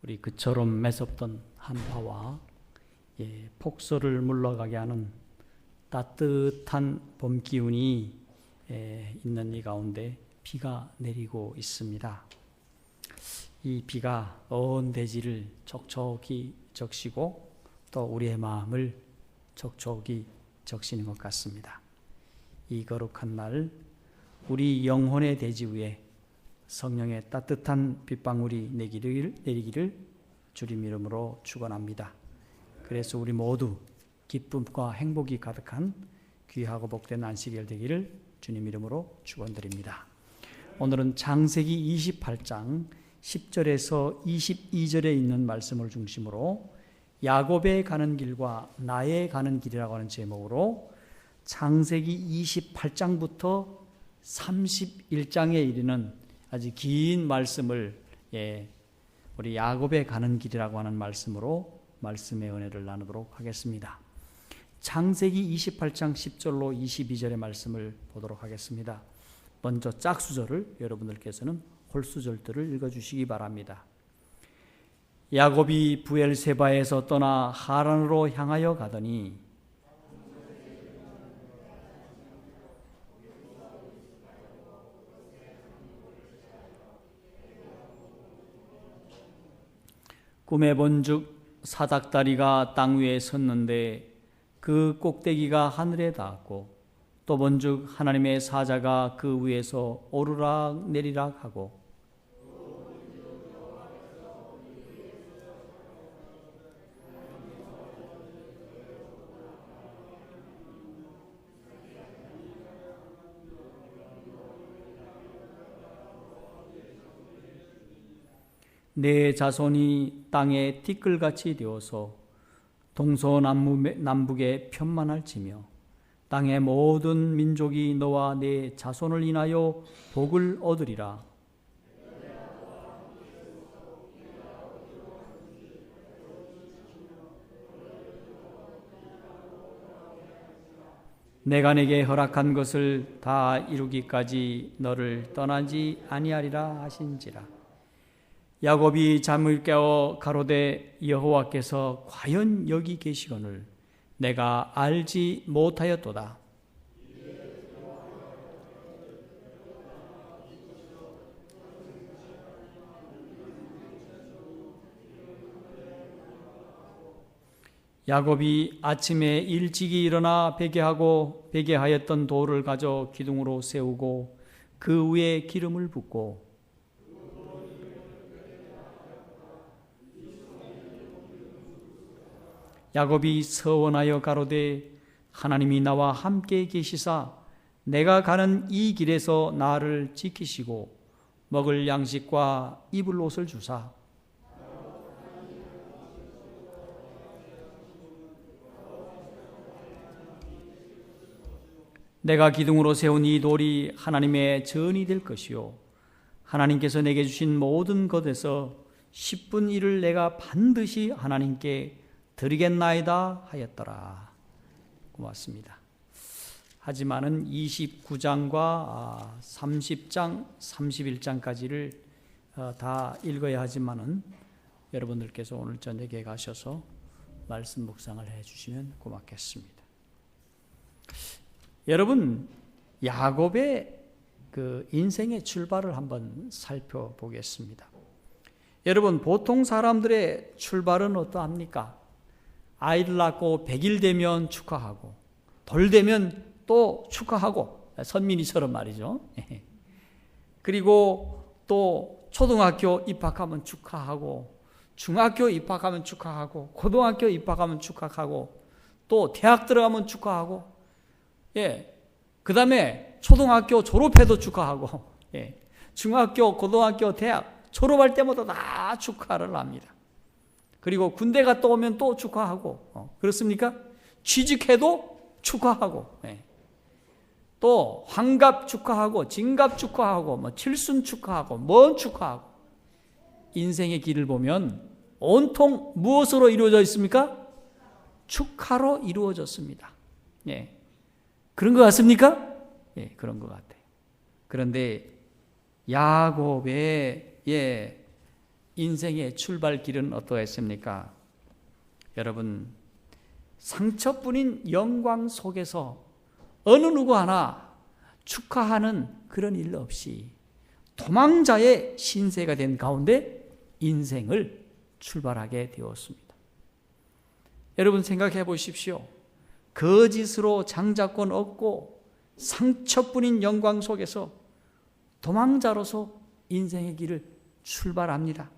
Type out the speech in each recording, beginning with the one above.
우리 그처럼 매섭던 한파와 폭설을 물러가게 하는 따뜻한 봄 기운이 있는 이 가운데 비가 내리고 있습니다. 이 비가 온 대지를 촉촉히 적시고 또 우리의 마음을 촉촉히 적시는 것 같습니다. 이 거룩한 날 우리 영혼의 대지 위에 성령의 따뜻한 빗방울이 내리기를 주님 이름으로 축원합니다. 그래서 우리 모두 기쁨과 행복이 가득한 귀하고 복된 안식일 되기를 주님 이름으로 축원드립니다. 오늘은 창세기 28장 10절에서 22절에 있는 말씀을 중심으로 야곱의 가는 길과 나의 가는 길이라고 하는 제목으로 창세기 28장부터 31장에 이르는 아주 긴 말씀을 우리 야곱의 가는 길이라고 하는 말씀으로 말씀의 은혜를 나누도록 하겠습니다. 창세기 28장 10절로 22절의 말씀을 보도록 하겠습니다. 먼저 짝수절을 여러분들께서는 홀수절들을 읽어주시기 바랍니다. 야곱이 부엘세바에서 떠나 하란으로 향하여 가더니 꿈에 본즉 사닥다리가 땅 위에 섰는데 그 꼭대기가 하늘에 닿았고 또 본즉 하나님의 사자가 그 위에서 오르락 내리락 하고 내 자손이 땅에 티끌같이 되어서 동서남북에 편만할지며 땅의 모든 민족이 너와 내 자손을 인하여 복을 얻으리라. 내가 내게 허락한 것을 다 이루기까지 너를 떠나지 아니하리라 하신지라. 야곱이 잠을 깨어 가로되 여호와께서 과연 여기 계시거늘 내가 알지 못하였도다. 야곱이 아침에 일찍이 일어나 베개하였던 돌을 가져 기둥으로 세우고 그 위에 기름을 붓고 야곱이 서원하여 가로되 하나님이 나와 함께 계시사 내가 가는 이 길에서 나를 지키시고 먹을 양식과 입을 옷을 주사 내가 기둥으로 세운 이 돌이 하나님의 전이 될 것이요 하나님께서 내게 주신 모든 것에서 10분 1을 내가 반드시 하나님께 드리겠나이다 하였더라. 고맙습니다. 하지만은 29장과 30장, 31장까지를 다 읽어야 하지만은 여러분들께서 오늘 저녁에 가셔서 말씀 묵상을 해 주시면 고맙겠습니다. 여러분, 야곱의 그 인생의 출발을 한번 살펴보겠습니다. 여러분, 보통 사람들의 출발은 어떠합니까? 아이를 낳고 100일 되면 축하하고 돌 되면 또 축하하고 선민이처럼 말이죠. 그리고 또 초등학교 입학하면 축하하고 중학교 입학하면 축하하고 고등학교 입학하면 축하하고 또 대학 들어가면 축하하고 그 다음에 초등학교 졸업해도 축하하고 중학교 고등학교 대학 졸업할 때마다 다 축하를 합니다. 그리고 군대 갔다 오면 또 축하하고 그렇습니까? 취직해도 축하하고 또 환갑 축하하고 진갑 축하하고 칠순 축하하고 뭔 축하하고 인생의 길을 보면 온통 무엇으로 이루어져 있습니까? 축하로 이루어졌습니다. 그런 것 같습니까? 그런 것 같아요. 그런데 야곱의 인생의 출발길은 어떠했습니까? 여러분, 상처뿐인 영광 속에서 어느 누구 하나 축하하는 그런 일 없이 도망자의 신세가 된 가운데 인생을 출발하게 되었습니다. 여러분 생각해 보십시오. 거짓으로 장자권 얻고 상처뿐인 영광 속에서 도망자로서 인생의 길을 출발합니다.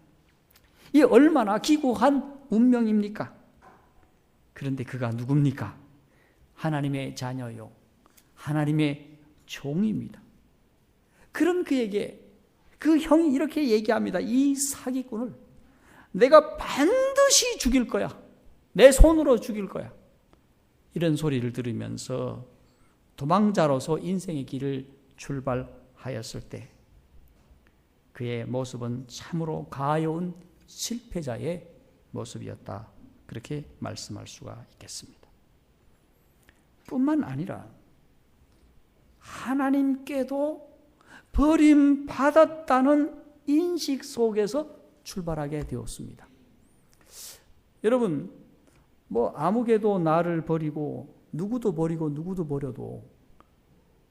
이 얼마나 기구한 운명입니까? 그런데 그가 누굽니까? 하나님의 자녀요, 하나님의 종입니다. 그런 그에게 그 형이 이렇게 얘기합니다. 이 사기꾼을 내가 반드시 죽일 거야. 내 손으로 죽일 거야. 이런 소리를 들으면서 도망자로서 인생의 길을 출발하였을 때 그의 모습은 참으로 가여운 실패자의 모습이었다. 그렇게 말씀할 수가 있겠습니다. 뿐만 아니라 하나님께도 버림받았다는 인식 속에서 출발하게 되었습니다. 여러분, 아무개도 나를 버리고 누구도 버리고 누구도 버려도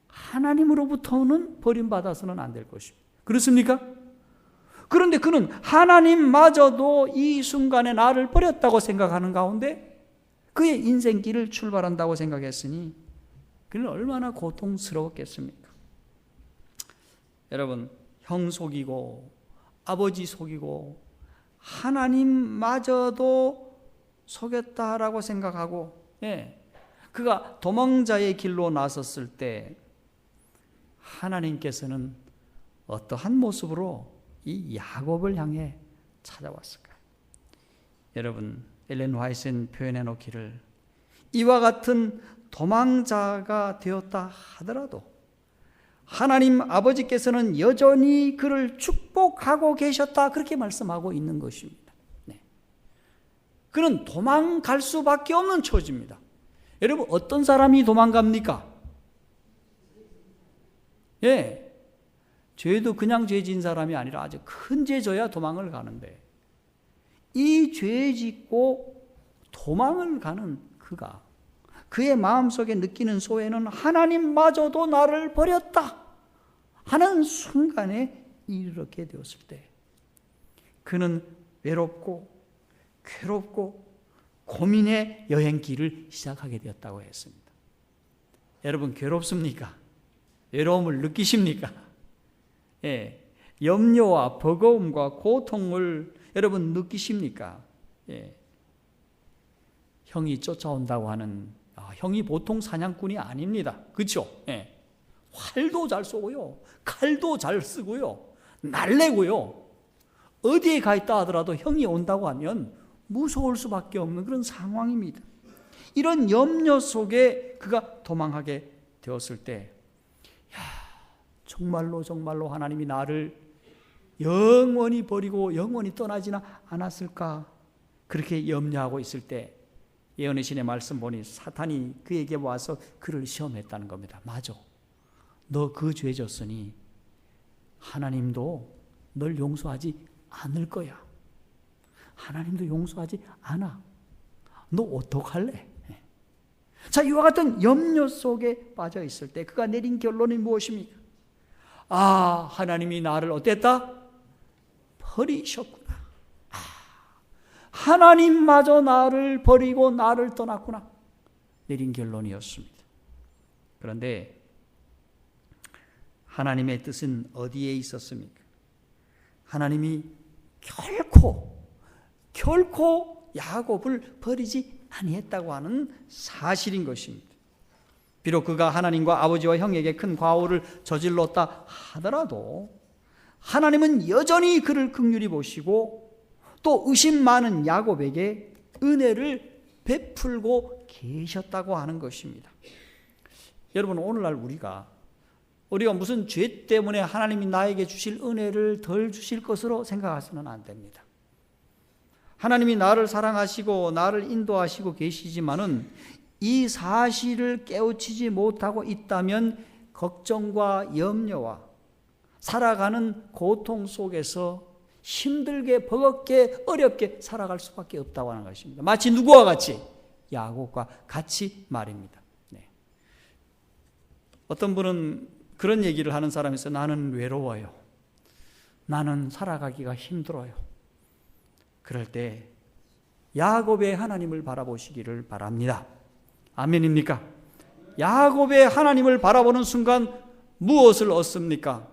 하나님으로부터는 버림받아서는 안 될 것입니다. 그렇습니까? 그런데 그는 하나님마저도 이 순간에 나를 버렸다고 생각하는 가운데 그의 인생길을 출발한다고 생각했으니 그는 얼마나 고통스러웠겠습니까? 여러분, 형 속이고 아버지 속이고 하나님마저도 속였다라고 생각하고 그가 도망자의 길로 나섰을 때 하나님께서는 어떠한 모습으로 이 야곱을 향해 찾아왔을까요? 여러분, 엘렌 화이트는 표현해 놓기를 이와 같은 도망자가 되었다 하더라도 하나님 아버지께서는 여전히 그를 축복하고 계셨다, 그렇게 말씀하고 있는 것입니다. 그는 도망갈 수밖에 없는 처지입니다. 여러분, 어떤 사람이 도망갑니까? 죄도 그냥 죄 지은 사람이 아니라 아주 큰 죄 져야 도망을 가는데 이 죄 짓고 도망을 가는 그가 그의 마음속에 느끼는 소외는 하나님마저도 나를 버렸다 하는 순간에 이르게 되었을 때 그는 외롭고 괴롭고 고민의 여행길을 시작하게 되었다고 했습니다. 여러분, 괴롭습니까? 외로움을 느끼십니까? 염려와 버거움과 고통을 여러분 느끼십니까? 형이 쫓아온다고 하는 형이 보통 사냥꾼이 아닙니다. 그렇죠? 활도 잘 쏘고요, 칼도 잘 쓰고요, 날래고요. 어디에 가 있다 하더라도 형이 온다고 하면 무서울 수밖에 없는 그런 상황입니다. 이런 염려 속에 그가 도망하게 되었을 때 정말로 하나님이 나를 영원히 버리고 영원히 떠나지는 않았을까, 그렇게 염려하고 있을 때 예언의 신의 말씀 보니 사탄이 그에게 와서 그를 시험했다는 겁니다. 맞아, 너 그 죄 졌으니 하나님도 널 용서하지 않을 거야. 하나님도 용서하지 않아. 너 어떡할래? 자, 이와 같은 염려 속에 빠져 있을 때 그가 내린 결론이 무엇입니까? 하나님이 나를 어땠다? 버리셨구나. 하나님마저 나를 버리고 나를 떠났구나. 내린 결론이었습니다. 그런데 하나님의 뜻은 어디에 있었습니까? 하나님이 결코 야곱을 버리지 아니했다고 하는 사실인 것입니다. 비록 그가 하나님과 아버지와 형에게 큰 과오를 저질렀다 하더라도 하나님은 여전히 그를 긍휼히 보시고 또 의심 많은 야곱에게 은혜를 베풀고 계셨다고 하는 것입니다. 여러분, 오늘날 우리가 무슨 죄 때문에 하나님이 나에게 주실 은혜를 덜 주실 것으로 생각해서는 안 됩니다. 하나님이 나를 사랑하시고 나를 인도하시고 계시지만은 이 사실을 깨우치지 못하고 있다면 걱정과 염려와 살아가는 고통 속에서 힘들게 버겁게 어렵게 살아갈 수밖에 없다고 하는 것입니다. 마치 누구와 같이? 야곱과 같이 말입니다. 네. 어떤 분은 그런 얘기를 하는 사람이 있어요. 나는 외로워요. 나는 살아가기가 힘들어요. 그럴 때 야곱의 하나님을 바라보시기를 바랍니다. 아멘입니까? 야곱의 하나님을 바라보는 순간 무엇을 얻습니까?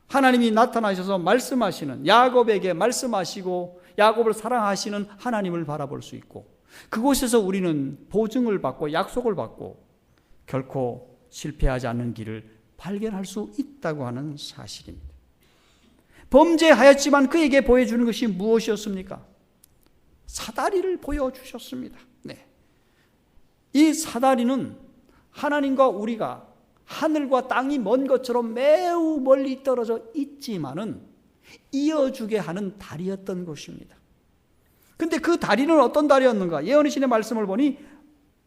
하나님이 나타나셔서 말씀하시는, 야곱에게 말씀하시고 야곱을 사랑하시는 하나님을 바라볼 수 있고, 그곳에서 우리는 보증을 받고 약속을 받고 결코 실패하지 않는 길을 발견할 수 있다고 하는 사실입니다. 범죄하였지만 그에게 보여주는 것이 무엇이었습니까? 사다리를 보여주셨습니다. 네. 이 사다리는 하나님과 우리가 하늘과 땅이 먼 것처럼 매우 멀리 떨어져 있지만은 이어주게 하는 다리였던 것입니다. 근데 그 다리는 어떤 다리였는가? 예언의 신의 말씀을 보니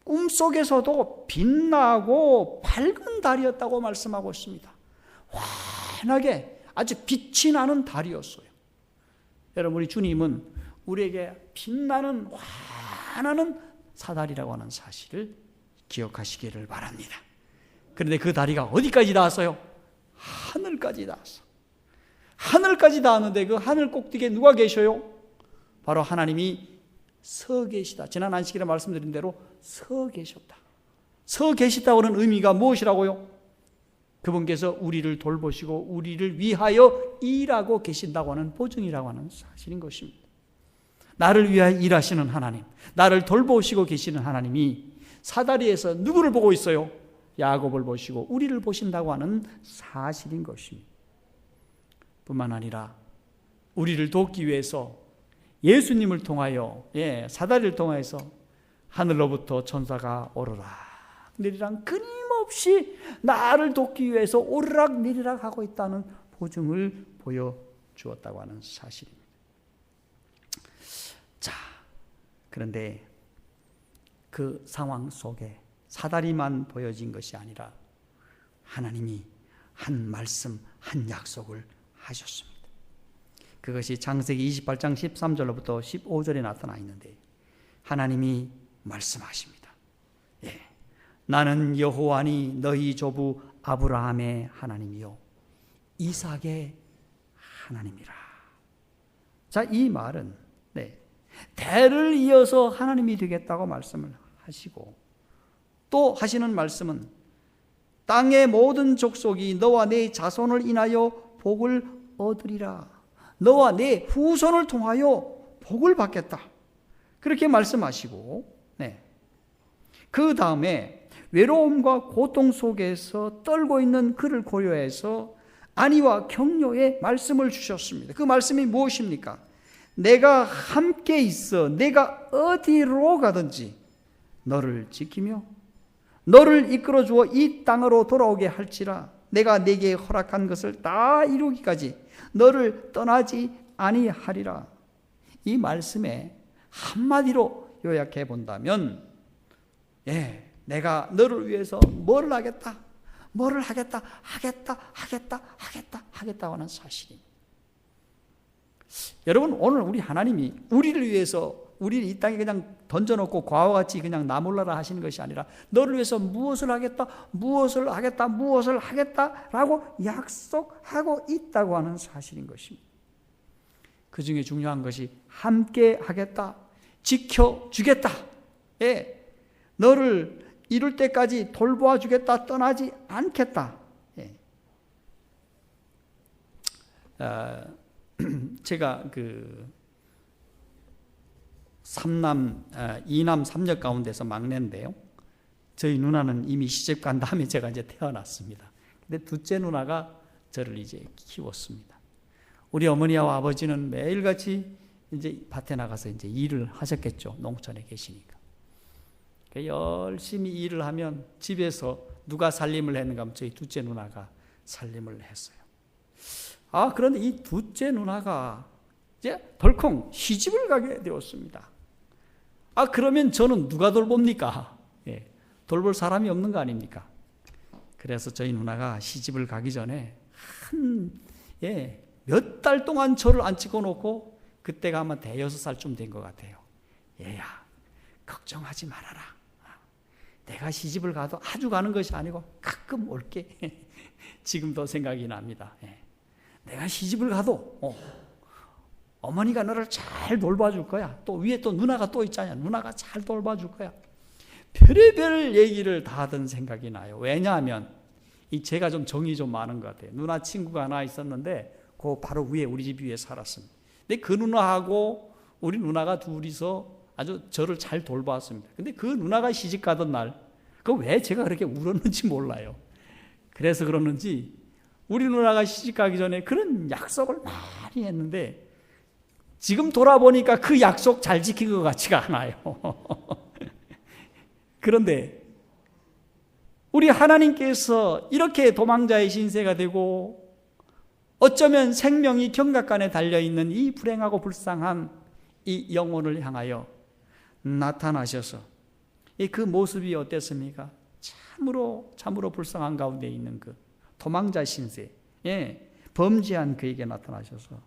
꿈속에서도 빛나고 밝은 다리였다고 말씀하고 있습니다. 환하게 아주 빛이 나는 다리였어요. 여러분, 우리 주님은 우리에게 빛나는 환한 사다리라고 하는 사실을 기억하시기를 바랍니다. 그런데 그 다리가 어디까지 닿았어요? 하늘까지 닿았어. 하늘까지 닿았는데 그 하늘 꼭대기에 누가 계셔요? 바로 하나님이 서 계시다. 지난 안식일에 말씀드린 대로 서 계셨다. 서 계시다고는 의미가 무엇이라고요? 그분께서 우리를 돌보시고 우리를 위하여 일하고 계신다고 하는 보증이라고 하는 사실인 것입니다. 나를 위하여 일하시는 하나님, 나를 돌보시고 계시는 하나님이 사다리에서 누구를 보고 있어요? 야곱을 보시고 우리를 보신다고 하는 사실인 것입니다. 뿐만 아니라 우리를 돕기 위해서 예수님을 통하여, 사다리를 통하여서 하늘로부터 천사가 오르락 내리락 끊임없이 나를 돕기 위해서 오르락 내리락 하고 있다는 보증을 보여주었다고 하는 사실입니다. 자, 그런데 그 상황 속에 사다리만 보여진 것이 아니라 하나님이 한 말씀, 한 약속을 하셨습니다. 그것이 창세기 28장 13절로부터 15절에 나타나 있는데 하나님이 말씀하십니다. 나는 여호와니 너희 조부 아브라함의 하나님이요 이삭의 하나님이라. 자, 이 말은 대를 이어서 하나님이 되겠다고 말씀을 하시고, 또 하시는 말씀은 땅의 모든 족속이 너와 네 자손을 인하여 복을 얻으리라. 너와 네 후손을 통하여 복을 받겠다. 그렇게 말씀하시고, 그 다음에 외로움과 고통 속에서 떨고 있는 그를 고려해서 안위와 격려의 말씀을 주셨습니다. 그 말씀이 무엇입니까? 내가 함께 있어 내가 어디로 가든지 너를 지키며 너를 이끌어 주어 이 땅으로 돌아오게 할지라. 내가 네게 허락한 것을 다 이루기까지 너를 떠나지 아니하리라. 이 말씀에 한마디로 요약해 본다면, 내가 너를 위해서 뭐를 하겠다, 뭐를 하겠다 하는 사실입니다. 여러분, 오늘 우리 하나님이 우리를 위해서 우리를 이 땅에 그냥 던져놓고 과와 같이 그냥 나 몰라라 하시는 것이 아니라 너를 위해서 무엇을 하겠다, 무엇을 하겠다, 무엇을 하겠다라고 약속하고 있다고 하는 사실인 것입니다. 그 중에 중요한 것이 함께 하겠다, 지켜주겠다, 너를 이룰 때까지 돌보아 주겠다, 떠나지 않겠다. 제가 이남 삼녀 가운데서 막내인데요. 저희 누나는 이미 시집 간 다음에 제가 이제 태어났습니다. 근데 둘째 누나가 저를 이제 키웠습니다. 우리 어머니와 아버지는 매일같이 이제 밭에 나가서 이제 일을 하셨겠죠. 농촌에 계시니까. 열심히 일을 하면 집에서 누가 살림을 했는가 하면 저희 둘째 누나가 살림을 했어요. 그런데 이 둘째 누나가 이제 덜컹 시집을 가게 되었습니다. 그러면 저는 누가 돌봅니까? 돌볼 사람이 없는 거 아닙니까? 그래서 저희 누나가 시집을 가기 전에 몇 달 동안 저를 안 찍어놓고 그때가 아마 대여섯 살쯤 된 것 같아요. 얘야, 걱정하지 말아라. 내가 시집을 가도 아주 가는 것이 아니고 가끔 올게. 지금도 생각이 납니다. 내가 시집을 가도 어머니가 너를 잘 돌봐줄 거야. 또 위에 또 누나가 또 있잖아요. 누나가 잘 돌봐줄 거야. 별의별 얘기를 다 하던 생각이 나요. 왜냐하면 제가 좀 정이 좀 많은 것 같아요. 누나 친구가 하나 있었는데 그 바로 위에 우리 집 위에 살았습니다. 근데 그 누나하고 우리 누나가 둘이서 아주 저를 잘 돌봤습니다. 근데 그 누나가 시집 가던 날, 그 왜 제가 그렇게 울었는지 몰라요. 그래서 그러는지 우리 누나가 시집 가기 전에 그런 약속을 많이 했는데 지금 돌아보니까 그 약속 잘 지킨 것 같지가 않아요. 그런데 우리 하나님께서 이렇게 도망자의 신세가 되고 어쩌면 생명이 경각간에 달려있는 이 불행하고 불쌍한 이 영혼을 향하여 나타나셔서 그 모습이 어땠습니까? 참으로 불쌍한 가운데 있는 그 도망자 신세, 범죄한 그에게 나타나셔서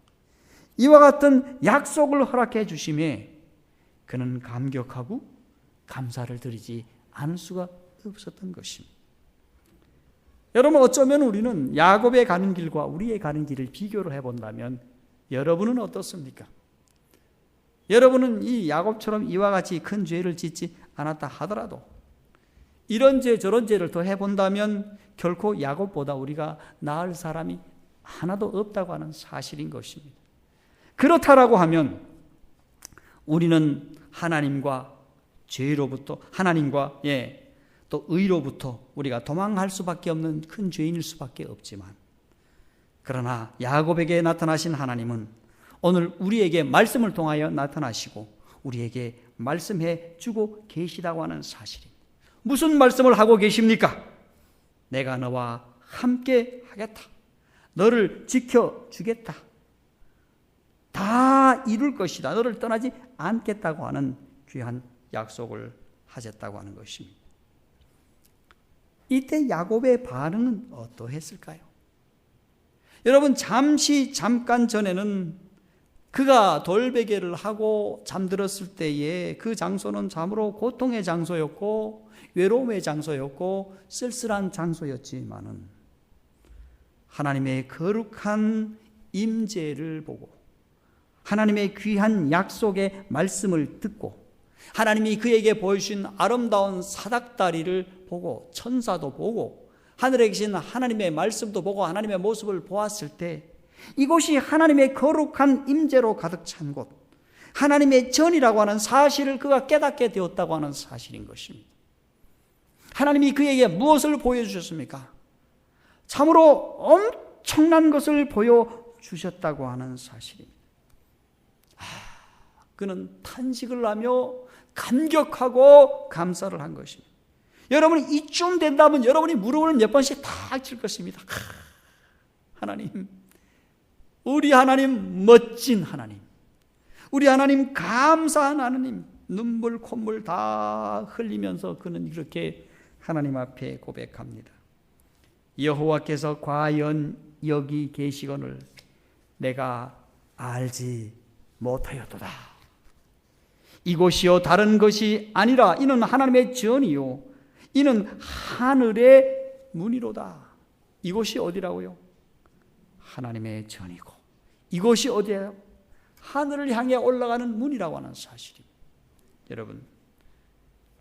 이와 같은 약속을 허락해 주심에 그는 감격하고 감사를 드리지 않을 수가 없었던 것입니다. 여러분, 어쩌면 우리는 야곱의 가는 길과 우리의 가는 길을 비교를 해본다면 여러분은 어떻습니까? 여러분은 이 야곱처럼 이와 같이 큰 죄를 짓지 않았다 하더라도 이런 죄 저런 죄를 더 해본다면 결코 야곱보다 우리가 나을 사람이 하나도 없다고 하는 사실인 것입니다. 그렇다라고 하면 우리는 하나님과 죄로부터 하나님과 또 의로부터 우리가 도망할 수밖에 없는 큰 죄인일 수밖에 없지만, 그러나 야곱에게 나타나신 하나님은 오늘 우리에게 말씀을 통하여 나타나시고 우리에게 말씀해 주고 계시다고 하는 사실입니다. 무슨 말씀을 하고 계십니까? 내가 너와 함께 하겠다. 너를 지켜주겠다. 다 이룰 것이다. 너를 떠나지 않겠다고 하는 귀한 약속을 하셨다고 하는 것입니다. 이때 야곱의 반응은 어떠했을까요? 여러분, 잠깐 전에는 그가 돌베개를 하고 잠들었을 때에 그 장소는 참으로 고통의 장소였고 외로움의 장소였고 쓸쓸한 장소였지만은 하나님의 거룩한 임재를 보고 하나님의 귀한 약속의 말씀을 듣고 하나님이 그에게 보여주신 아름다운 사닥다리를 보고 천사도 보고 하늘에 계신 하나님의 말씀도 보고 하나님의 모습을 보았을 때 이곳이 하나님의 거룩한 임재로 가득 찬 곳, 하나님의 전이라고 하는 사실을 그가 깨닫게 되었다고 하는 사실인 것입니다. 하나님이 그에게 무엇을 보여주셨습니까? 참으로 엄청난 것을 보여주셨다고 하는 사실입니다. 그는 탄식을 하며 감격하고 감사를 한 것입니다. 여러분이 이쯤 된다면 여러분이 무릎을 몇 번씩 탁 칠 것입니다. 하나님, 우리 하나님 멋진 하나님, 우리 하나님 감사한 하나님, 눈물 콧물 다 흘리면서 그는 이렇게 하나님 앞에 고백합니다. 여호와께서 과연 여기 계시거늘 내가 알지 못하였도다. 이곳이요 다른 것이 아니라 이는 하나님의 전이요 이는 하늘의 문이로다. 이곳이 어디라고요? 하나님의 전이고 이곳이 어디예요? 하늘을 향해 올라가는 문이라고 하는 사실입니다. 여러분,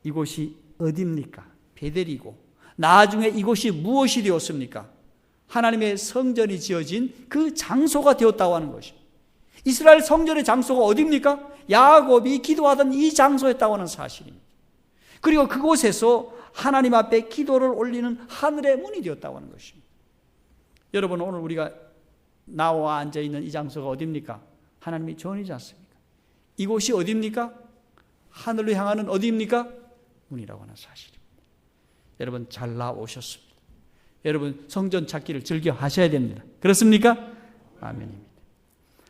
이곳이 어디입니까? 베델이고 나중에 이곳이 무엇이 되었습니까? 하나님의 성전이 지어진 그 장소가 되었다고 하는 것입니다. 이스라엘 성전의 장소가 어디입니까? 야곱이 기도하던 이 장소였다고 하는 사실입니다. 그리고 그곳에서 하나님 앞에 기도를 올리는 하늘의 문이 되었다고 하는 것입니다. 여러분, 오늘 우리가 나와 앉아있는 이 장소가 어디입니까? 하나님의 전이지 않습니까? 이곳이 어디입니까? 하늘로 향하는 어디입니까? 문이라고 하는 사실입니다. 여러분, 잘 나오셨습니다. 여러분, 성전 찾기를 즐겨 하셔야 됩니다. 그렇습니까? 아멘입니다.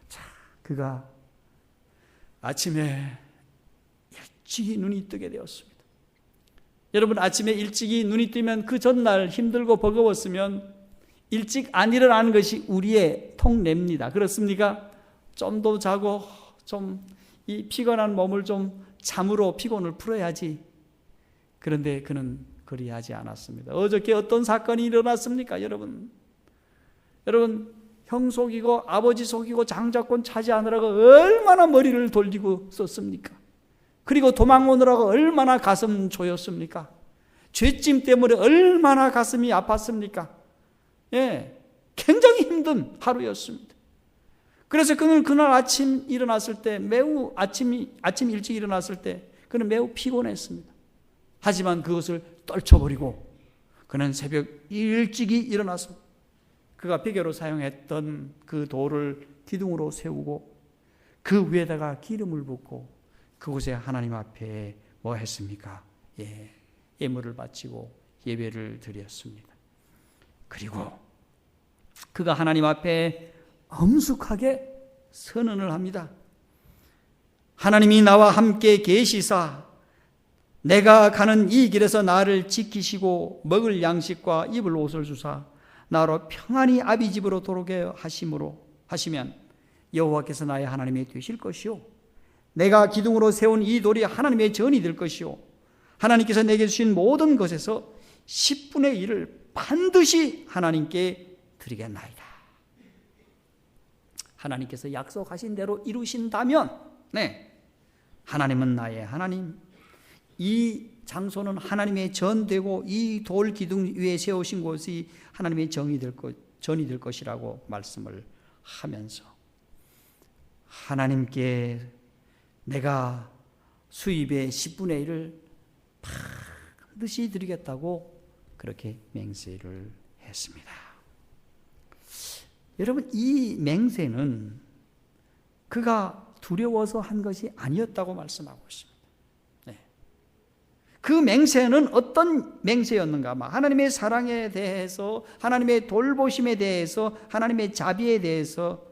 자, 그가 아침에 일찍이 눈이 뜨게 되었습니다. 여러분, 아침에 일찍이 눈이 뜨면 그 전날 힘들고 버거웠으면 일찍 안 일어나는 것이 우리의 통례입니다. 그렇습니까? 좀 더 자고 좀 이 피곤한 몸을 좀 잠으로 피곤을 풀어야지. 그런데 그는 그리하지 않았습니다. 어저께 어떤 사건이 일어났습니까, 여러분? 여러분, 형 속이고 아버지 속이고 장자권 차지하느라고 얼마나 머리를 돌리고 썼습니까? 그리고 도망오느라고 얼마나 가슴 조였습니까? 죄짐 때문에 얼마나 가슴이 아팠습니까? 예, 굉장히 힘든 하루였습니다. 그래서 그는 그날 아침 일어났을 때 아침 일찍 일어났을 때 그는 매우 피곤했습니다. 하지만 그것을 떨쳐버리고 그는 새벽 일찍이 일어나서 그가 베개로 사용했던 그 돌을 기둥으로 세우고 그 위에다가 기름을 붓고 그곳에 하나님 앞에 뭐 했습니까? 예물을 바치고 예배를 드렸습니다. 그리고 그가 하나님 앞에 엄숙하게 선언을 합니다. 하나님이 나와 함께 계시사 내가 가는 이 길에서 나를 지키시고 먹을 양식과 입을 옷을 주사 나로 평안히 아비 집으로 돌아오게 하시면 여호와께서 나의 하나님이 되실 것이요 내가 기둥으로 세운 이 돌이 하나님의 전이 될 것이요 하나님께서 내게 주신 모든 것에서 10분의 1을 반드시 하나님께 드리겠나이다. 하나님께서 약속하신 대로 이루신다면 하나님은 나의 하나님, 이 장소는 하나님의 전되고 이 돌 기둥 위에 세우신 곳이 하나님의 전이 될 것이라고 말씀을 하면서 하나님께 내가 수입의 10분의 1을 반드시 드리겠다고 그렇게 맹세를 했습니다. 여러분, 이 맹세는 그가 두려워서 한 것이 아니었다고 말씀하고 있습니다. 그 맹세는 어떤 맹세였는가? 하나님의 사랑에 대해서, 하나님의 돌보심에 대해서, 하나님의 자비에 대해서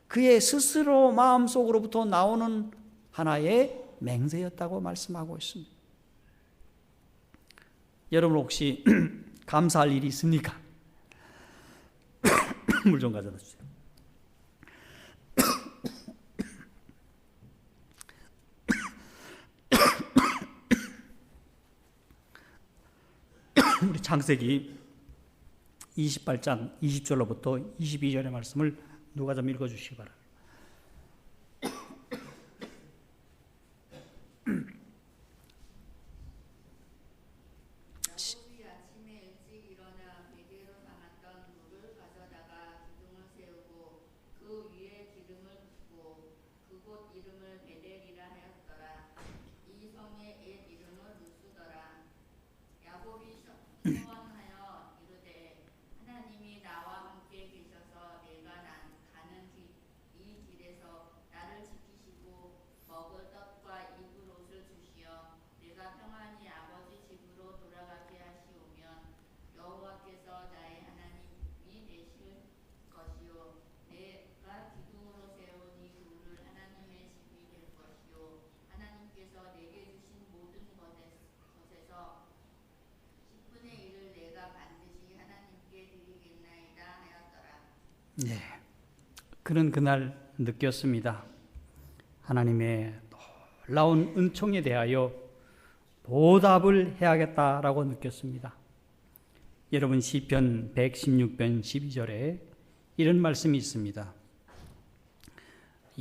그의 스스로 마음속으로부터 나오는 하나의 맹세였다고 말씀하고 있습니다. 여러분 혹시 감사할 일이 있습니까? 물 좀 가져다 주세요. 우리 창세기 28장 20절로부터 22절의 말씀을 누가 좀 읽어주시기 바랍니다. 그는 그날 느꼈습니다. 하나님의 놀라운 은총에 대하여 보답을 해야겠다라고 느꼈습니다. 여러분, 시편 116편 12절에 이런 말씀이 있습니다.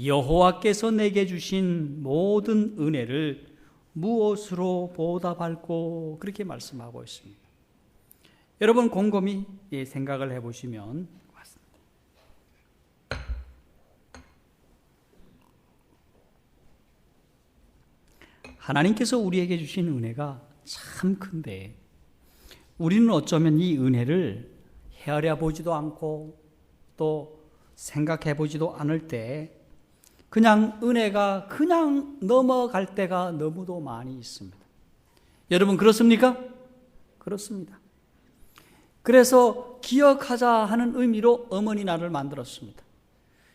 여호와께서 내게 주신 모든 은혜를 무엇으로 보답할꼬, 그렇게 말씀하고 있습니다. 여러분, 곰곰이 생각을 해보시면 하나님께서 우리에게 주신 은혜가 참 큰데 우리는 어쩌면 이 은혜를 헤아려 보지도 않고 또 생각해 보지도 않을 때 그냥 은혜가 그냥 넘어갈 때가 너무도 많이 있습니다. 여러분, 그렇습니까? 그렇습니다. 그래서 기억하자 하는 의미로 어머니날을 만들었습니다.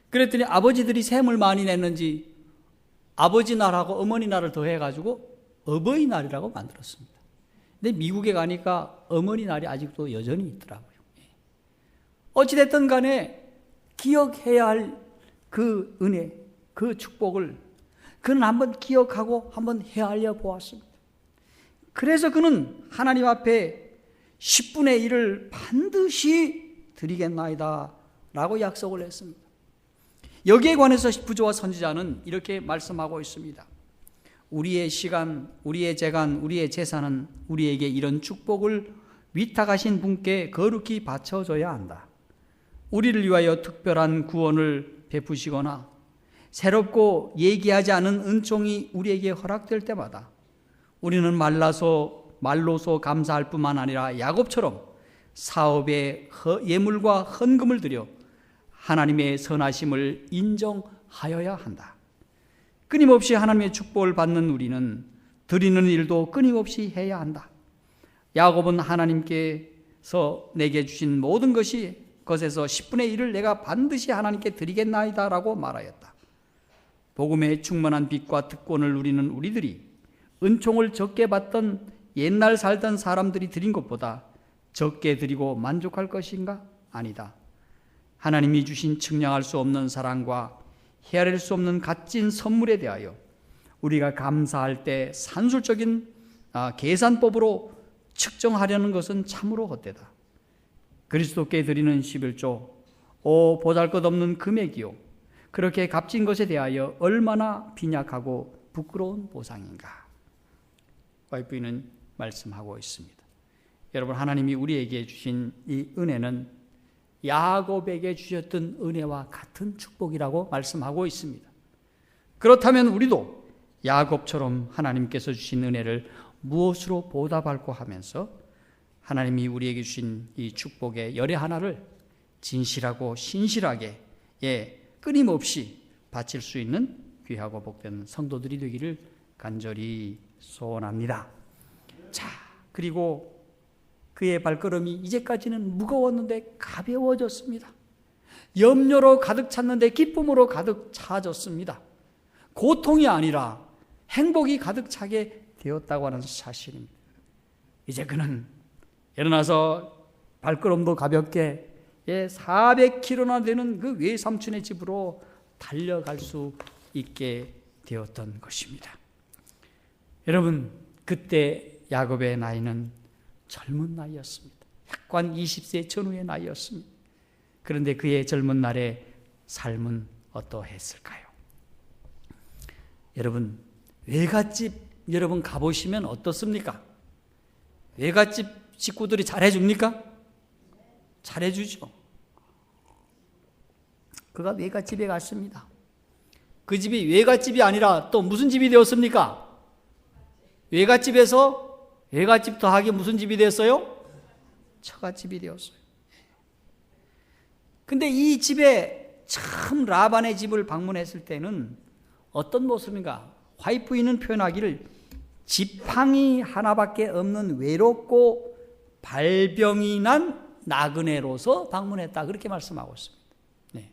그랬더니 아버지들이 셈을 많이 냈는지 아버지 날하고 어머니 날을 더해가지고 어버이날이라고 만들었습니다. 근데 미국에 가니까 어머니 날이 아직도 여전히 있더라고요. 어찌됐든 간에 기억해야 할 그 은혜, 그 축복을 그는 한번 기억하고 한번 헤아려 보았습니다. 그래서 그는 하나님 앞에 10분의 1을 반드시 드리겠나이다 라고 약속을 했습니다. 여기에 관해서 부조와 선지자는 이렇게 말씀하고 있습니다. 우리의 시간, 우리의 재간, 우리의 재산은 우리에게 이런 축복을 위탁하신 분께 거룩히 바쳐줘야 한다. 우리를 위하여 특별한 구원을 베푸시거나 새롭고 얘기하지 않은 은총이 우리에게 허락될 때마다 우리는 말로서 감사할 뿐만 아니라 야곱처럼 사업에 예물과 헌금을 드려 하나님의 선하심을 인정하여야 한다. 끊임없이 하나님의 축복을 받는 우리는 드리는 일도 끊임없이 해야 한다. 야곱은 하나님께서 내게 주신 모든 것에서 10분의 1을 내가 반드시 하나님께 드리겠나이다 라고 말하였다. 복음의 충만한 빛과 특권을 누리는 우리들이 은총을 적게 받던 옛날 살던 사람들이 드린 것보다 적게 드리고 만족할 것인가? 아니다. 하나님이 주신 측량할 수 없는 사랑과 헤아릴 수 없는 값진 선물에 대하여 우리가 감사할 때 산술적인 계산법으로 측정하려는 것은 참으로 헛되다. 그리스도께 드리는 11조, 보잘것없는 금액이요, 그렇게 값진 것에 대하여 얼마나 빈약하고 부끄러운 보상인가. 와이프는 말씀하고 있습니다. 여러분, 하나님이 우리에게 주신 이 은혜는 야곱에게 주셨던 은혜와 같은 축복이라고 말씀하고 있습니다. 그렇다면 우리도 야곱처럼 하나님께서 주신 은혜를 무엇으로 보답할까 하면서 하나님이 우리에게 주신 이 축복의 열의 하나를 진실하고 신실하게 끊임없이 바칠 수 있는 귀하고 복된 성도들이 되기를 간절히 소원합니다. 자, 그리고 그의 발걸음이 이제까지는 무거웠는데 가벼워졌습니다. 염려로 가득 찼는데 기쁨으로 가득 차졌습니다. 고통이 아니라 행복이 가득 차게 되었다고 하는 사실입니다. 이제 그는 일어나서 발걸음도 가볍게 400km나 되는 그 외삼촌의 집으로 달려갈 수 있게 되었던 것입니다. 여러분, 그때 야곱의 나이는 젊은 나이였습니다. 약관 20세 전후의 나이였습니다. 그런데 그의 젊은 날의 삶은 어떠했을까요? 여러분, 외갓집 여러분 가보시면 어떻습니까? 외갓집 식구들이 잘해줍니까? 잘해주죠. 그가 외갓집에 갔습니다. 그 집이 외갓집이 아니라 또 무슨 집이 되었습니까? 외갓집에서 외갓집 더하기 무슨 집이 되었어요? 처갓집이 되었어요. 근데 이 집에 참 라반의 집을 방문했을 때는 어떤 모습인가? 와이프인은 표현하기를 지팡이 하나밖에 없는 외롭고 발병이 난 나그네로서 방문했다, 그렇게 말씀하고 있습니다. 네.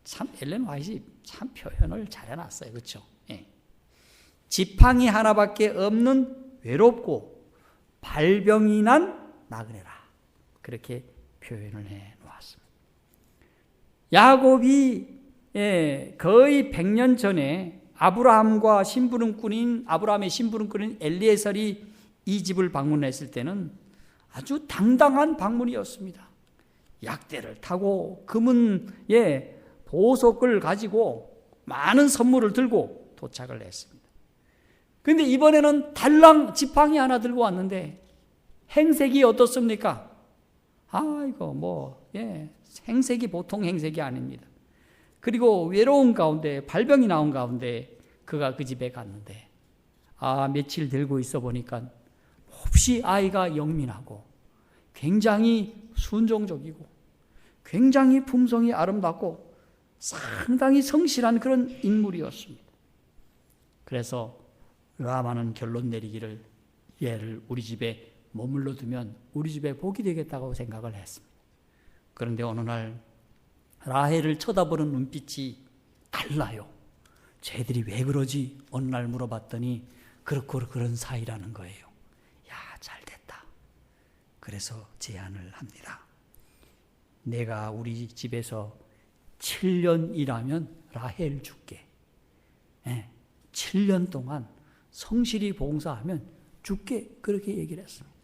참 엘렌 화이트 참 표현을 잘 해놨어요. 그렇죠? 네. 지팡이 하나밖에 없는 외롭고 발병이 난 나그네라, 그렇게 표현을 해 놓았습니다. 야곱이 거의 100년 전에 아브라함의 심부름꾼인 엘리에셀이 이 집을 방문했을 때는 아주 당당한 방문이었습니다. 약대를 타고 금은 보석을 가지고 많은 선물을 들고 도착을 했습니다. 그런데 이번에는 달랑 지팡이 하나 들고 왔는데 행색이 어떻습니까? 행색이 보통 행색이 아닙니다. 그리고 외로운 가운데, 발병이 나온 가운데 그가 그 집에 갔는데 며칠 들고 있어 보니까 몹시 아이가 영민하고 굉장히 순종적이고 굉장히 품성이 아름답고 상당히 성실한 그런 인물이었습니다. 그래서 라반은 결론 내리기를, 얘를 우리 집에 머물러 두면 우리 집에 복이 되겠다고 생각을 했습니다. 그런데 어느 날 라헬을 쳐다보는 눈빛이 달라요. 쟤들이 왜 그러지? 어느 날 물어봤더니 그렇고 그런 사이라는 거예요. 야, 잘 됐다. 그래서 제안을 합니다. 내가 우리 집에서 7년 일하면 라헬 줄게. 7년 동안 성실히 봉사하면 줄게. 그렇게 얘기를 했습니다.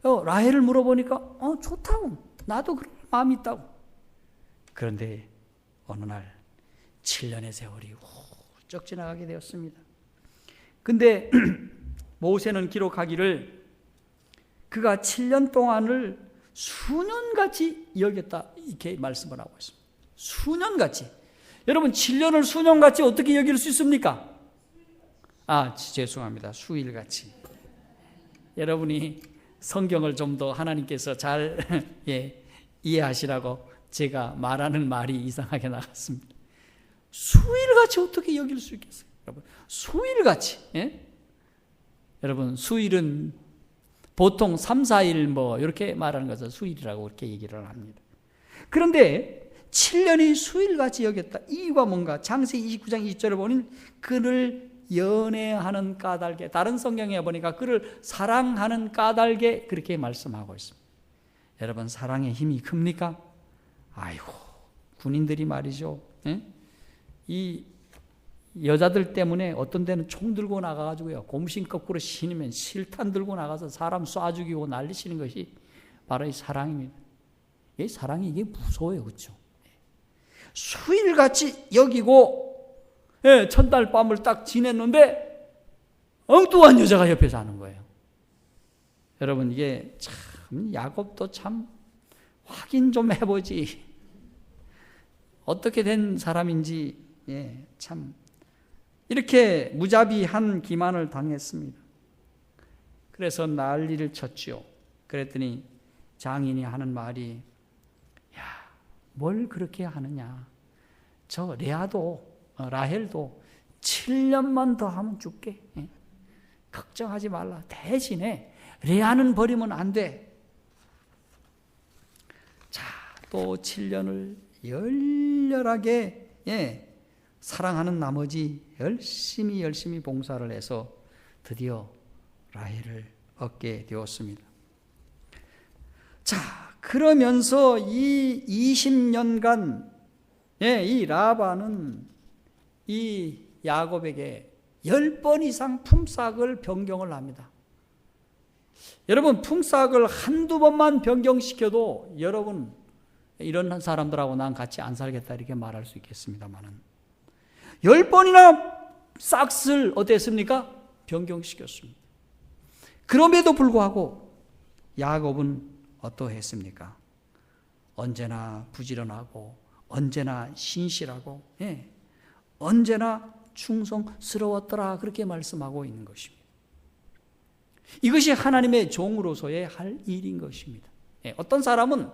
라헬을 물어보니까 좋다고. 나도 그런 마음이 있다고. 그런데 어느 날 7년의 세월이 훌쩍 지나가게 되었습니다. 근데 모세는 기록하기를 그가 7년 동안을 수년같이 여겼다 이렇게 말씀을 하고 있습니다. 수년같이. 여러분 7년을 수년같이 어떻게 여길 수 있습니까? 죄송합니다. 수일같이. 여러분이 성경을 좀 더 하나님께서 잘 이해하시라고 제가 말하는 말이 이상하게 나갔습니다. 수일같이 어떻게 여길 수 있겠어요? 여러분 수일같이. 여러분 수일은 보통 3, 4일 이렇게 말하는 것을 수일이라고 그렇게 얘기를 합니다. 그런데 7년이 수일같이 여겼다. 이유가 뭔가? 창세기 29장 20절을 보니 그를 연애하는 까닭에, 다른 성경에 보니까 그를 사랑하는 까닭에 그렇게 말씀하고 있습니다. 여러분 사랑의 힘이 큽니까? 아이고 군인들이 말이죠. 이 여자들 때문에 어떤 데는 총 들고 나가가지고요, 곰신 거꾸로 신으면 실탄 들고 나가서 사람 쏴 죽이고 난리치는 것이 바로 이 사랑입니다. 이 사랑이 이게 무서워요, 그렇죠? 수일같이 여기고 첫날 밤을 딱 지냈는데 엉뚱한 여자가 옆에 사는 거예요. 여러분 이게 참 야곱도 참 확인 좀 해보지 어떻게 된 사람인지 참 이렇게 무자비한 기만을 당했습니다. 그래서 난리를 쳤지요. 그랬더니 장인이 하는 말이 뭘 그렇게 하느냐. 저 라헬도 7년만 더 하면 줄게. 걱정하지 말라. 대신에 레아는 버리면 안 돼. 자, 또 7년을 열렬하게 사랑하는 나머지 열심히 봉사를 해서 드디어 라헬을 얻게 되었습니다. 자, 그러면서 이 20년간 이 라반은 이 야곱에게 10번 이상 품삯을 변경을 합니다. 여러분 품삯을 한두 번만 변경시켜도 여러분 이런 사람들하고 난 같이 안 살겠다 이렇게 말할 수 있겠습니다만은 10번이나 싹쓸 어땠습니까? 변경시켰습니다. 그럼에도 불구하고 야곱은 어떠했습니까? 언제나 부지런하고 언제나 신실하고 언제나 충성스러웠더라 그렇게 말씀하고 있는 것입니다. 이것이 하나님의 종으로서의 할 일인 것입니다. 어떤 사람은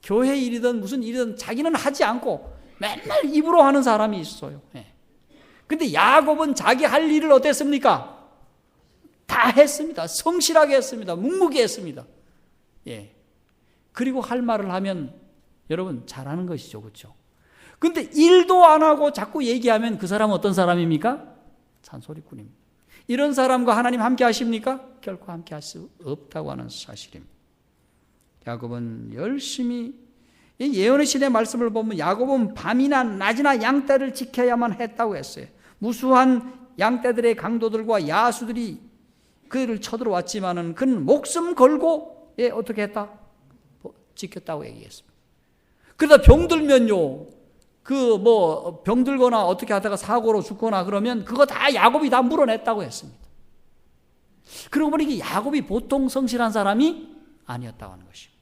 교회 일이든 무슨 일이든 자기는 하지 않고 맨날 입으로 하는 사람이 있어요. 근데 야곱은 자기 할 일을 어땠습니까? 다 했습니다. 성실하게 했습니다. 묵묵히 했습니다. 그리고 할 말을 하면 여러분 잘하는 것이죠. 그렇죠? 근데 일도 안 하고 자꾸 얘기하면 그 사람은 어떤 사람입니까? 잔소리꾼입니다. 이런 사람과 하나님 함께 하십니까? 결코 함께 할 수 없다고 하는 사실입니다. 야곱은 열심히 예언의 시대 말씀을 보면 야곱은 밤이나 낮이나 양떼를 지켜야만 했다고 했어요. 무수한 양떼들의 강도들과 야수들이 그를 쳐들어왔지만은 그는 목숨 걸고 어떻게 했다? 지켰다고 얘기했습니다. 그러다 병들면요, 병들거나 어떻게 하다가 사고로 죽거나 그러면 그거 다 야곱이 다 물어냈다고 했습니다. 그러고 보니 야곱이 보통 성실한 사람이 아니었다고 하는 것입니다.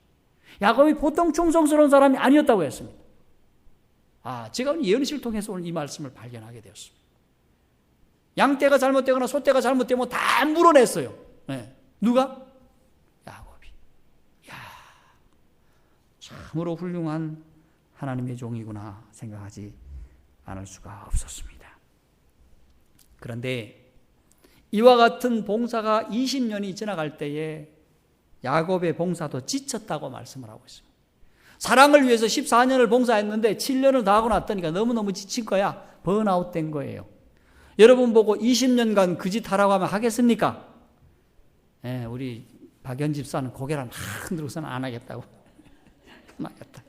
야곱이 보통 충성스러운 사람이 아니었다고 했습니다. 제가 예언식을 통해서 오늘 이 말씀을 발견하게 되었습니다. 양떼가 잘못되거나 소떼가 잘못되면 다 물어냈어요. 누가? 야곱이. 참으로 훌륭한 하나님의 종이구나 생각하지 않을 수가 없었습니다. 그런데 이와 같은 봉사가 20년이 지나갈 때에 야곱의 봉사도 지쳤다고 말씀을 하고 있습니다. 사랑을 위해서 14년을 봉사했는데 7년을 다 하고 났더니까 너무너무 지친 거야. 번아웃 된 거예요. 여러분 보고 20년간 그 짓 하라고 하면 하겠습니까? 우리 박연 집사는 고개를 막 흔들고서는 안 하겠다고. 망했다.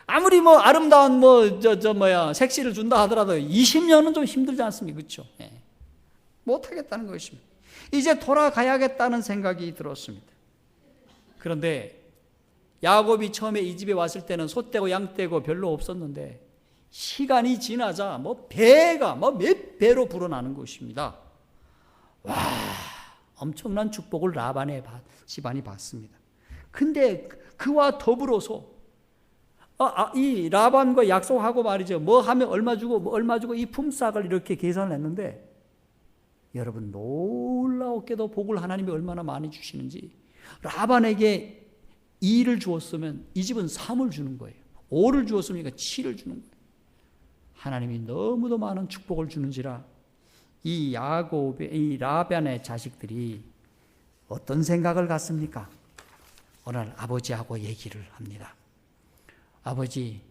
아무리 뭐 아름다운 색시를 준다 하더라도 20년은 좀 힘들지 않습니까? 그렇죠? 예. 못하겠다는 것입니다. 이제 돌아가야겠다는 생각이 들었습니다. 그런데 야곱이 처음에 이 집에 왔을 때는 소떼고 양떼고 별로 없었는데 시간이 지나자 배가 몇 배로 불어나는 것입니다. 와, 엄청난 축복을 라반의 집안이 받습니다. 근데 그와 더불어서 이 라반과 약속하고 말이죠. 뭐 하면 얼마 주고 이 품삯을 이렇게 계산을 했는데 여러분 놀라웠게도 복을 하나님이 얼마나 많이 주시는지 라반에게 2를 주었으면 이 집은 3을 주는 거예요. 5를 주었으면 7을 주는 거예요. 하나님이 너무도 많은 축복을 주는지라 이 라반의 자식들이 어떤 생각을 갖습니까? 오늘 아버지하고 얘기를 합니다. 아버지,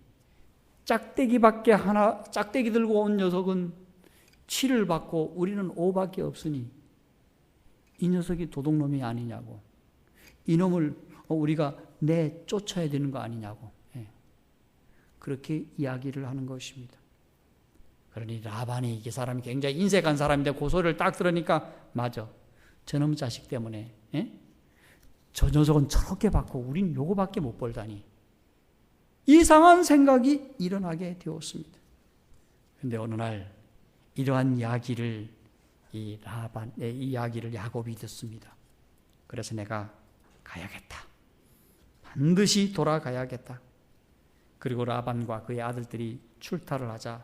짝대기 들고 온 녀석은 7을 받고 우리는 5밖에 없으니 이 녀석이 도둑놈이 아니냐고. 이놈을 우리가 내쫓아야 되는 거 아니냐고. 그렇게 이야기를 하는 것입니다. 그러니 라반이 이 사람이 굉장히 인색한 사람인데 그 소리를 딱 들으니까 맞아. 저놈 자식 때문에 저 녀석은 저렇게 받고 우린 요거밖에 못 벌다니. 이상한 생각이 일어나게 되었습니다. 그런데 어느 날 이러한 이야기를 이 라반의 이야기를 야곱이 듣습니다. 그래서 내가 가야겠다. 반드시 돌아가야겠다. 그리고 라반과 그의 아들들이 출타를 하자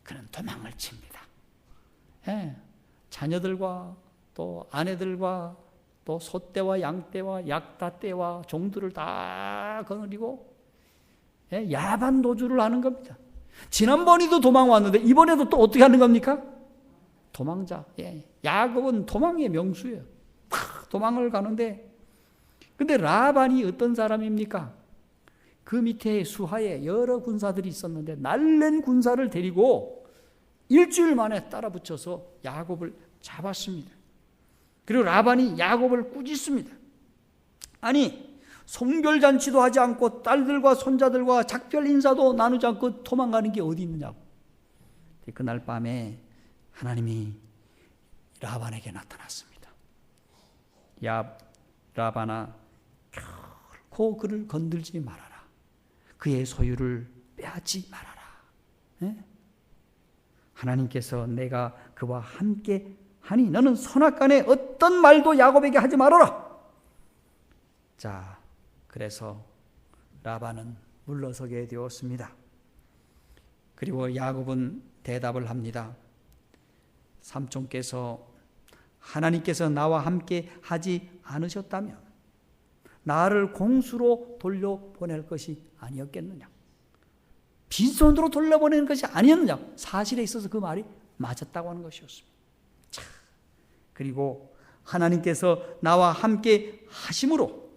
그는 도망을 칩니다. 자녀들과 또 아내들과 또 소떼와 양떼와 약다떼와 종들을 다 거느리고 야반 도주를 하는 겁니다. 지난번에도 도망 왔는데 이번에도 또 어떻게 하는 겁니까? 도망자. 야곱은 도망의 명수예요. 도망을 가는데 근데 라반이 어떤 사람입니까? 그 밑에 수하에 여러 군사들이 있었는데 날랜 군사를 데리고 일주일 만에 따라붙여서 야곱을 잡았습니다. 그리고 라반이 야곱을 꾸짖습니다. 아니 송별잔치도 하지 않고 딸들과 손자들과 작별 인사도 나누지 않고 도망가는 게 어디 있느냐고. 그날 밤에 하나님이 라반에게 나타났습니다. 야 라반아, 결코 그를 건들지 말아라. 그의 소유를 빼앗지 말아라. 하나님께서 내가 그와 함께 하니 너는 선악간에 어떤 말도 야곱에게 하지 말아라. 자, 그래서 라반은 물러서게 되었습니다. 그리고 야곱은 대답을 합니다. 삼촌께서 하나님께서 나와 함께 하지 않으셨다면 나를 공수로 돌려보낼 것이 아니었겠느냐. 빈손으로 돌려보내는 것이 아니었느냐. 사실에 있어서 그 말이 맞았다고 하는 것이었습니다. 자, 그리고 하나님께서 나와 함께 하심으로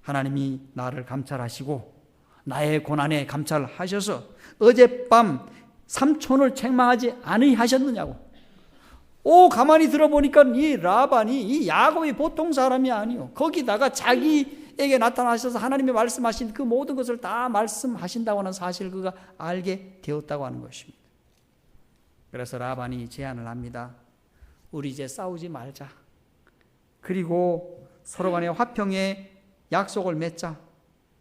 하나님이 나를 감찰하시고 나의 고난에 감찰하셔서 어젯밤 삼촌을 책망하지 아니하셨느냐고. 가만히 들어보니까 이 라반이 이 야곱이 보통 사람이 아니요. 거기다가 자기에게 나타나셔서 하나님이 말씀하신 그 모든 것을 다 말씀하신다고 하는 사실을 그가 알게 되었다고 하는 것입니다. 그래서 라반이 제안을 합니다. 우리 이제 싸우지 말자. 그리고 서로 간에 화평의 약속을 맺자.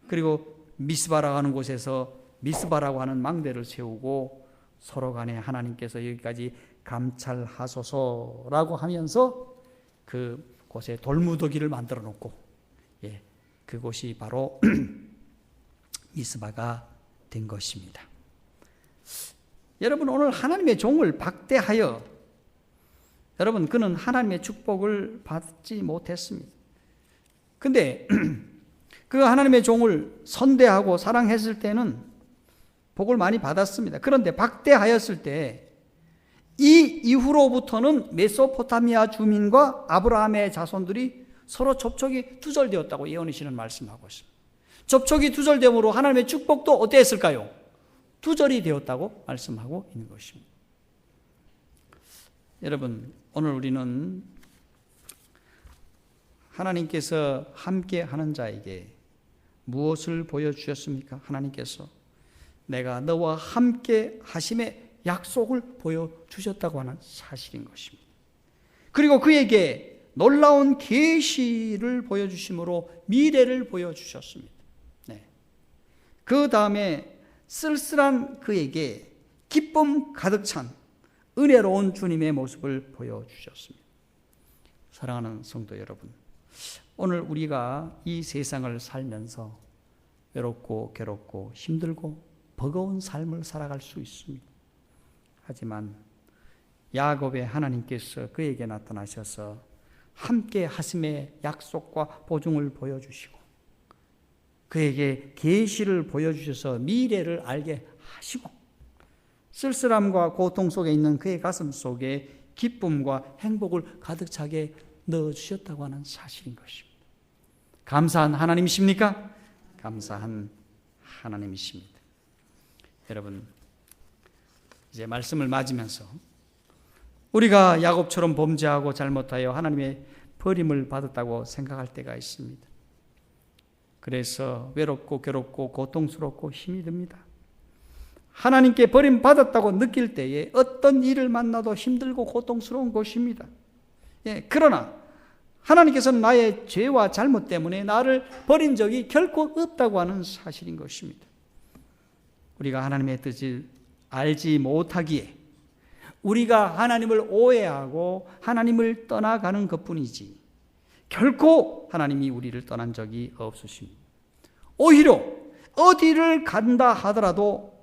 그리고 미스바라고 하는 곳에서 미스바라고 하는 망대를 세우고 서로 간에 하나님께서 여기까지 감찰하소서라고 하면서 그 곳에 돌무더기를 만들어 놓고 그곳이 바로 미스바가 된 것입니다. 여러분 오늘 하나님의 종을 박대하여 여러분 그는 하나님의 축복을 받지 못했습니다. 근데 그 하나님의 종을 선대하고 사랑했을 때는 복을 많이 받았습니다. 그런데 박대하였을 때 이 이후로부터는 메소포타미아 주민과 아브라함의 자손들이 서로 접촉이 두절되었다고 예언이시는 말씀하고 있습니다. 접촉이 두절됨으로 하나님의 축복도 어땠을까요? 두절이 되었다고 말씀하고 있는 것입니다. 여러분 오늘 우리는 하나님께서 함께 하는 자에게 무엇을 보여주셨습니까? 하나님께서 내가 너와 함께 하심의 약속을 보여주셨다고 하는 사실인 것입니다. 그리고 그에게 놀라운 계시를 보여주심으로 미래를 보여주셨습니다. 네. 그 다음에 쓸쓸한 그에게 기쁨 가득 찬 은혜로운 주님의 모습을 보여주셨습니다. 사랑하는 성도 여러분, 오늘 우리가 이 세상을 살면서 외롭고 괴롭고 힘들고 버거운 삶을 살아갈 수 있습니다. 하지만 야곱의 하나님께서 그에게 나타나셔서 함께 하심의 약속과 보증을 보여주시고 그에게 계시를 보여주셔서 미래를 알게 하시고 쓸쓸함과 고통 속에 있는 그의 가슴 속에 기쁨과 행복을 가득 차게 넣어주셨다고 하는 사실인 것입니다. 감사한 하나님이십니까? 감사한 하나님이십니다. 여러분, 이제 말씀을 맞으면서 우리가 야곱처럼 범죄하고 잘못하여 하나님의 버림을 받았다고 생각할 때가 있습니다. 그래서 외롭고 괴롭고 고통스럽고 힘이 듭니다. 하나님께 버림받았다고 느낄 때에 어떤 일을 만나도 힘들고 고통스러운 것입니다. 그러나 하나님께서는 나의 죄와 잘못 때문에 나를 버린 적이 결코 없다고 하는 사실인 것입니다. 우리가 하나님의 뜻을 알지 못하기에 우리가 하나님을 오해하고 하나님을 떠나가는 것뿐이지 결코 하나님이 우리를 떠난 적이 없으십니다. 오히려 어디를 간다 하더라도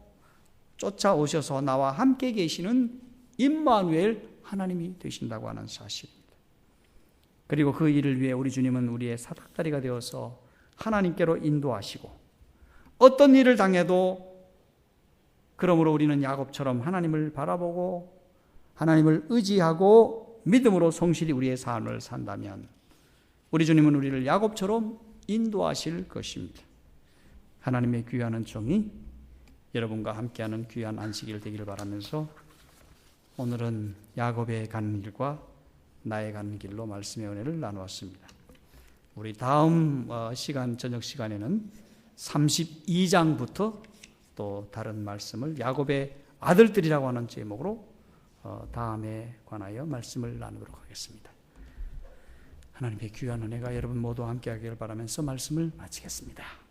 쫓아오셔서 나와 함께 계시는 임마누엘 하나님이 되신다고 하는 사실입니다. 그리고 그 일을 위해 우리 주님은 우리의 사닥다리가 되어서 하나님께로 인도하시고 어떤 일을 당해도 그러므로 우리는 야곱처럼 하나님을 바라보고 하나님을 의지하고 믿음으로 성실히 우리의 삶을 산다면 우리 주님은 우리를 야곱처럼 인도하실 것입니다. 하나님의 귀한 은총이 여러분과 함께하는 귀한 안식일 되기를 바라면서 오늘은 야곱의 가는 길과 나의 가는 길로 말씀의 은혜를 나누었습니다. 우리 다음 시간 저녁 시간에는 32장부터 또 다른 말씀을 야곱의 아들들이라고 하는 제목으로 다음에 관하여 말씀을 나누도록 하겠습니다. 하나님의 귀한 은혜가 여러분 모두 함께 하기를 바라면서 말씀을 마치겠습니다.